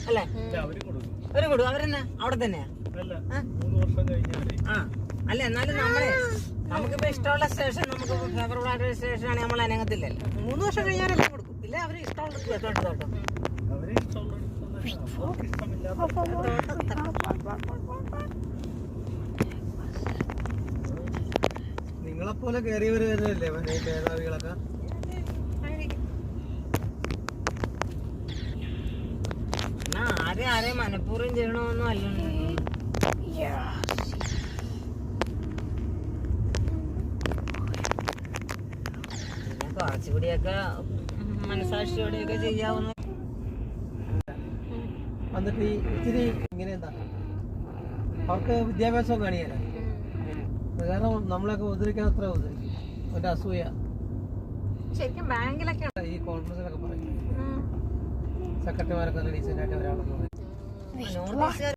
അല്ലേ? അവര് കൊടുക്കും. അവരെന്നാ അവിടെ തന്നെയാ? അല്ല എന്നാലും നമുക്കിപ്പോ ഇഷ്ടമുള്ള സ്റ്റേഷൻ, നമുക്ക് ഫേവറബിൾ ആയിട്ടുള്ള സ്റ്റേഷനാണ് നമ്മൾ അനങ്ങത്തില്ലല്ലോ. 3 വർഷം കഴിഞ്ഞാലല്ലേ കൊടുക്കും. ഇല്ല അവര് ഇഷ്ടമുള്ള തോട്ടം നിങ്ങളെപ്പോലെ കയറിയവര് വരുന്നല്ലേ മേധാവികളൊക്കെ? ആരെയും മനഃപൂർവ്വം ചെയ്യണമെന്നും അല്ലല്ലോ. കുറച്ചുകൂടിയൊക്കെ മനസാക്ഷിയോടെയൊക്കെ ചെയ്യാവുന്ന. എന്നിട്ട് ഇത്തിരി ഇങ്ങനെ എന്താ അവർക്ക് വിദ്യാഭ്യാസം കാണിയല്ല. കാരണം നമ്മളൊക്കെ ഉദ്ധരിക്കാൻ അത്ര ഉദ്ധരിക്കും. അവന്റെ അസൂയ ശരിക്കും ബാങ്കിലൊക്കെ ഈ കോൺഫറൻസിലൊക്കെ പറയും. സെക്രട്ടറിമാരൊക്കെ ഡീസൻ്റ് ആയിട്ട് ഒരാളെന്ന് പറയും.